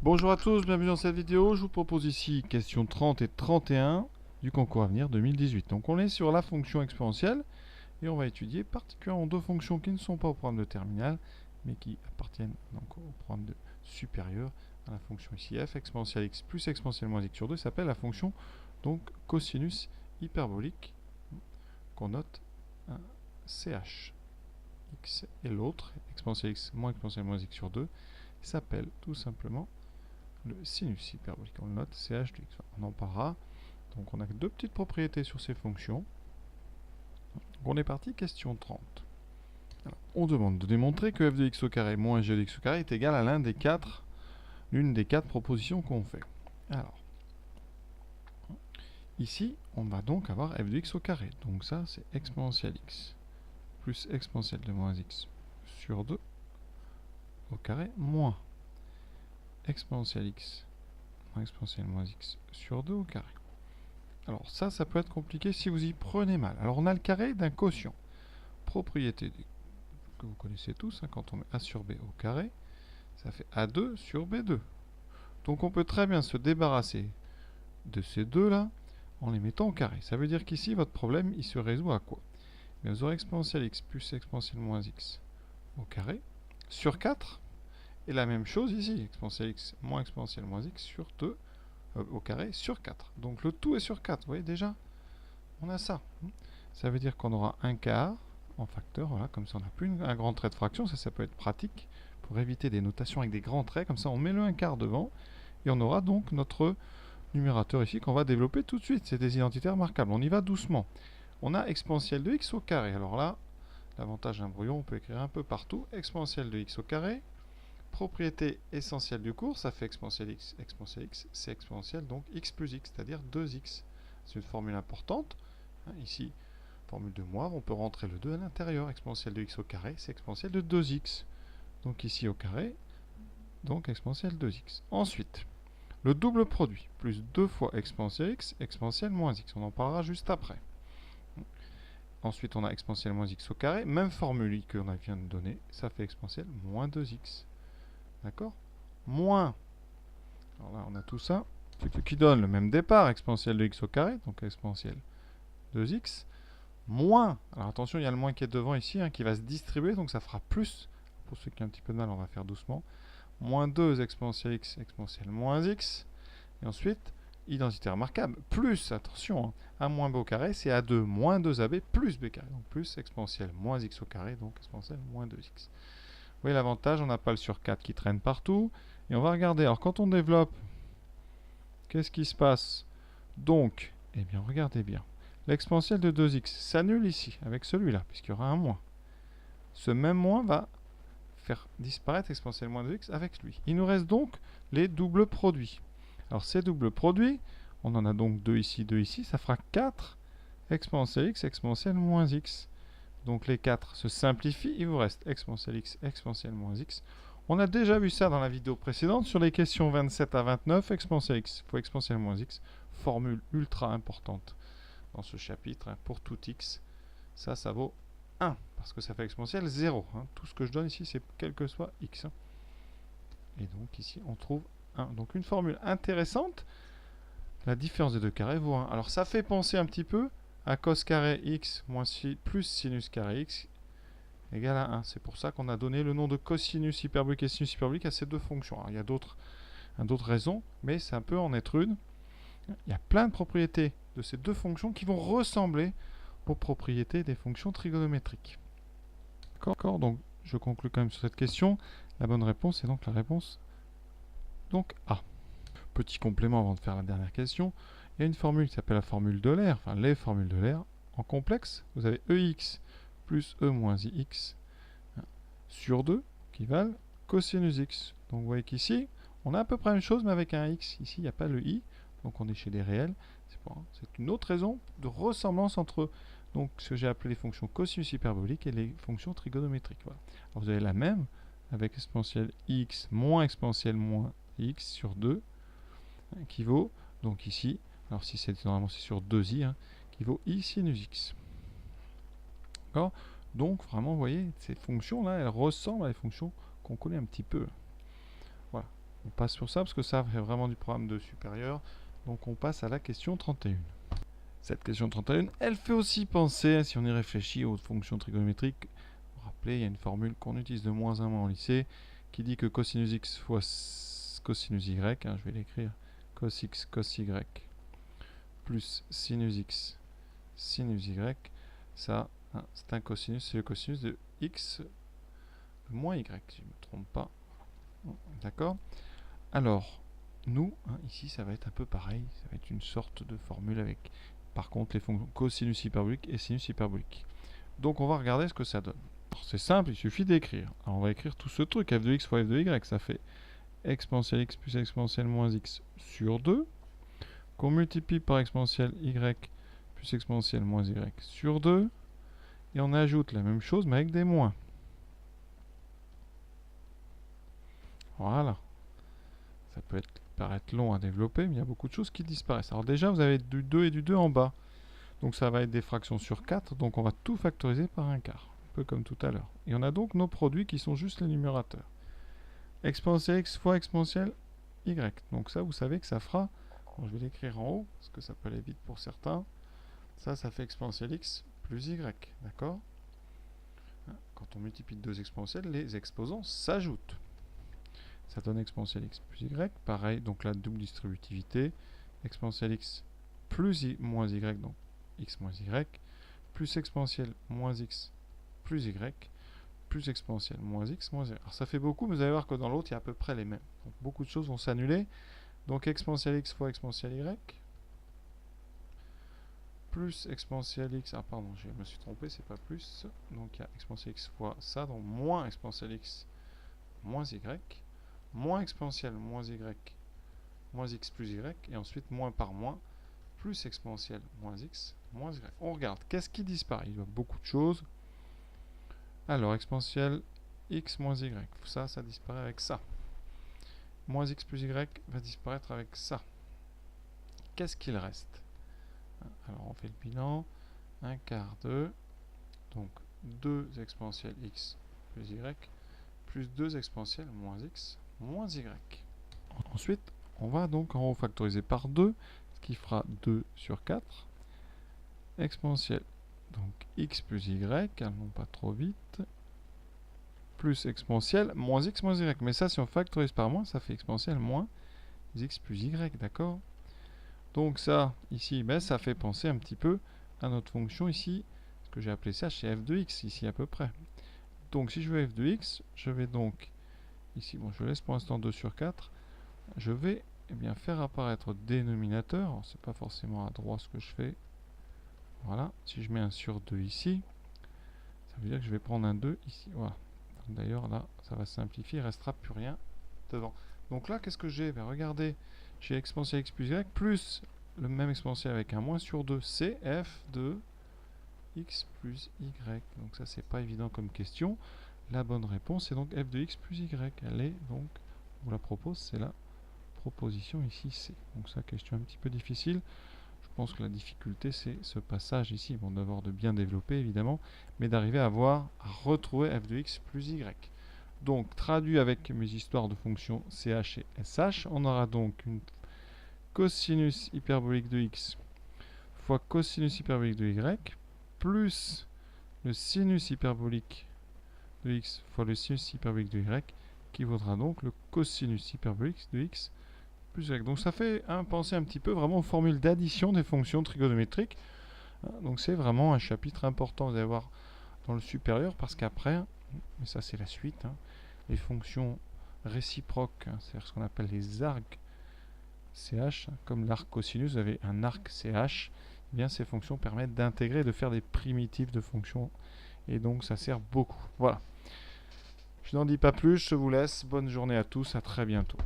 Bonjour à tous, bienvenue dans cette vidéo. Je vous propose ici questions 30 et 31 du concours à venir 2018. Donc on est sur la fonction exponentielle et on va étudier particulièrement deux fonctions qui ne sont pas au programme de terminale mais qui appartiennent donc au programme de supérieur à la fonction ici f exponentielle x plus exponentielle moins x sur 2 s'appelle la fonction donc cosinus hyperbolique qu'on note un ch x et l'autre exponentielle x moins exponentielle moins x sur 2 s'appelle tout simplement le sinus hyperbolique. On le note, ch de x. On en parlera. Donc on a deux petites propriétés sur ces fonctions. Donc on est parti, question 30. Alors, on demande de démontrer que f de x au carré moins g de x au carré est égal à l'une des quatre propositions qu'on fait. Alors, ici, on va donc avoir f de x au carré. Donc ça, c'est exponentielle x plus exponentielle de moins x sur 2 au carré moins exponentielle x moins exponentielle moins x sur 2 au carré. Alors ça peut être compliqué si vous y prenez mal. Alors on a le carré d'un quotient. Propriété que vous connaissez tous, hein, quand on met a sur b au carré, ça fait a2 sur b2. Donc on peut très bien se débarrasser de ces deux là en les mettant au carré. Ça veut dire qu'ici votre problème il se résout à quoi? Mais vous aurez exponentielle x plus exponentielle moins x au carré sur 4. Et la même chose ici, exponentielle x moins exponentielle moins x sur 2 au carré sur 4. Donc le tout est sur 4, vous voyez déjà? On a ça. Ça veut dire qu'on aura un quart en facteur, voilà, comme ça on n'a plus un grand trait de fraction, ça peut être pratique pour éviter des notations avec des grands traits, comme ça on met le un quart devant, et on aura donc notre numérateur ici qu'on va développer tout de suite, c'est des identités remarquables, on y va doucement. On a exponentielle de x au carré, alors là, l'avantage d'un brouillon, on peut écrire un peu partout, exponentielle de x au carré, propriété essentielle du cours, ça fait exponentielle x, c'est exponentielle donc x plus x, c'est-à-dire 2x. C'est une formule importante, ici, formule de Moivre, on peut rentrer le 2 à l'intérieur. Exponentielle de x au carré, c'est exponentielle de 2x. Donc ici au carré, donc exponentielle de 2x. Ensuite, le double produit, plus 2 fois exponentielle x, exponentielle moins x. On en parlera juste après. Ensuite, on a exponentielle moins x au carré, même formule qu'on vient de donner, ça fait exponentielle moins 2x. D'accord? Moins. Alors là, on a tout ça, qui donne le même départ, exponentielle de x au carré, donc exponentielle 2x, moins, alors attention, il y a le moins qui est devant ici, qui va se distribuer, donc ça fera plus. Pour ceux qui ont un petit peu de mal, on va faire doucement. Moins 2 exponentielle x, exponentielle moins x. Et ensuite, identité remarquable, plus, attention, a moins b au carré, c'est a2 moins 2ab plus b carré. Donc plus exponentielle moins x au carré, donc exponentielle moins 2x. Vous voyez l'avantage, on n'a pas le sur 4 qui traîne partout. Et on va regarder, alors quand on développe, qu'est-ce qui se passe? Donc, eh bien, regardez bien. L'exponentielle de 2x s'annule ici, avec celui-là, puisqu'il y aura un moins. Ce même moins va faire disparaître exponentielle moins 2x avec lui. Il nous reste donc les doubles produits. Alors ces doubles produits, on en a donc 2 ici, ça fera 4 exponentielle x, exponentielle moins x. Donc les 4 se simplifient, il vous reste exponentielle x, exponentielle moins x. On a déjà vu ça dans la vidéo précédente sur les questions 27 à 29, exponentielle x fois exponentielle moins x, formule ultra importante dans ce chapitre, pour tout x, ça vaut 1, parce que ça fait exponentielle 0. Tout ce que je donne ici, c'est quel que soit x. Et donc ici, on trouve 1. Donc une formule intéressante, la différence des deux carrés vaut 1. Alors ça fait penser un petit peu à cos carré x moins plus sinus carré x égale à 1. C'est pour ça qu'on a donné le nom de cosinus hyperbolique et sinus hyperbolique à ces deux fonctions. Alors, il y a d'autres raisons, mais c'est un peu en être une. Il y a plein de propriétés de ces deux fonctions qui vont ressembler aux propriétés des fonctions trigonométriques. D'accord? Donc, je conclue quand même sur cette question. La bonne réponse est donc la réponse donc A. Petit complément avant de faire la dernière question. Il y a une formule qui s'appelle la formule d'Euler, enfin les formules d'Euler. En complexe, vous avez EX plus E moins IX sur 2 qui valent cosinus x. Donc vous voyez qu'ici, on a à peu près la même chose, mais avec un x. Ici, il n'y a pas le i, donc on est chez des réels. C'est une autre raison de ressemblance entre donc, ce que j'ai appelé les fonctions cosinus hyperboliques et les fonctions trigonométriques. Voilà. Alors vous avez la même avec exponentielle x moins exponentielle moins x sur 2 qui vaut, donc ici, alors si c'est normalement c'est sur 2i, qui vaut i sinus x. D'accord? Donc vraiment, vous voyez, ces fonctions-là, elles ressemblent à des fonctions qu'on connaît un petit peu. Voilà. On passe sur ça parce que ça fait vraiment du programme de supérieur. Donc on passe à la question 31. Cette question 31, elle fait aussi penser, si on y réfléchit, aux fonctions trigonométriques. Vous vous rappelez, il y a une formule qu'on utilise de moins en moins en lycée qui dit que cosinus x fois cosinus y, je vais l'écrire, cos x cos y plus sinus x sinus y, ça, c'est un cosinus, c'est le cosinus de x moins y, si je ne me trompe pas. D'accord? Alors, nous, ici, ça va être un peu pareil. Ça va être une sorte de formule avec, par contre, les fonctions cosinus hyperbolique et sinus hyperbolique. Donc, on va regarder ce que ça donne. C'est simple, il suffit d'écrire. Alors, on va écrire tout ce truc, f de x fois f de y. Ça fait exponentielle x plus exponentielle moins x sur 2, qu'on multiplie par exponentielle y plus exponentielle moins y sur 2. Et on ajoute la même chose, mais avec des moins. Voilà. Ça peut paraître long à développer, mais il y a beaucoup de choses qui disparaissent. Alors déjà, vous avez du 2 et du 2 en bas. Donc ça va être des fractions sur 4. Donc on va tout factoriser par un quart. Un peu comme tout à l'heure. Et on a donc nos produits qui sont juste les numérateurs. Exponentielle x fois exponentielle y. Donc ça, vous savez que ça fera... Bon, je vais l'écrire en haut, parce que ça peut aller vite pour certains. Ça fait exponentielle x plus y. D'accord? Quand on multiplie deux exponentielles, les exposants s'ajoutent. Ça donne exponentielle x plus y. Pareil, donc la double distributivité. Exponentielle x plus moins y, donc x moins y. Plus exponentielle moins x plus y. Plus exponentielle moins x moins y. Alors ça fait beaucoup, mais vous allez voir que dans l'autre, il y a à peu près les mêmes. Donc beaucoup de choses vont s'annuler. Donc exponentielle x fois exponentielle y. Plus exponentielle x. Ah pardon, je me suis trompé, c'est pas plus. Donc il y a exponentielle x fois ça, donc moins exponentielle x moins y. Moins exponentielle moins y moins x plus y, et ensuite moins par moins, plus exponentielle moins x moins y. On regarde, qu'est-ce qui disparaît? Il y a beaucoup de choses. Alors, exponentielle x moins y, ça disparaît avec ça. Moins x plus y va disparaître avec ça. Qu'est-ce qu'il reste? Alors, on fait le bilan. 1 quart de, donc 2 exponentielles x plus y, plus 2 exponentielles moins x moins y. Ensuite, on va donc en haut factoriser par 2, ce qui fera 2 sur 4. Exponentielle, donc x plus y, allons pas trop vite, plus exponentielle moins x moins y. Mais ça, si on factorise par moins, ça fait exponentielle moins x plus y, d'accord? Donc ça, ici, ben, ça fait penser un petit peu à notre fonction ici, ce que j'ai appelé ça chez f de x, ici à peu près. Donc si je veux f de x, je vais donc, ici, bon, je laisse pour l'instant 2 sur 4, je vais faire apparaître dénominateur. C'est pas forcément à droite ce que je fais. Voilà, si je mets un sur 2 ici, ça veut dire que je vais prendre un 2 ici. Voilà. D'ailleurs là, ça va simplifier, il ne restera plus rien devant. Donc là, qu'est-ce que j'ai? Regardez, j'ai exponentielle x plus y plus le même exponentiel avec un moins sur 2. C'est f de x plus y. Donc ça, c'est pas évident comme question. La bonne réponse est donc f de x plus y. Elle est donc, on vous la propose, c'est la proposition ici C. Donc ça, question un petit peu difficile. Je pense que la difficulté, c'est ce passage ici. Bon, d'abord de bien développer, évidemment, mais d'arriver à retrouver f de x plus y. Donc, traduit avec mes histoires de fonctions ch et sh, on aura donc une cosinus hyperbolique de x fois cosinus hyperbolique de y, plus le sinus hyperbolique de x fois le sinus hyperbolique de y, qui vaudra donc le cosinus hyperbolique de x plus y. Donc ça fait penser un petit peu vraiment aux formules d'addition des fonctions trigonométriques. Donc c'est vraiment un chapitre important, vous allez voir, dans le supérieur, parce qu'après, mais ça c'est la suite, les fonctions réciproques, c'est-à-dire ce qu'on appelle les arcs CH, comme l'arc cosinus, vous avez un arc CH, eh bien ces fonctions permettent d'intégrer, de faire des primitives de fonctions, et donc ça sert beaucoup. Voilà. Je n'en dis pas plus, je vous laisse. Bonne journée à tous, à très bientôt.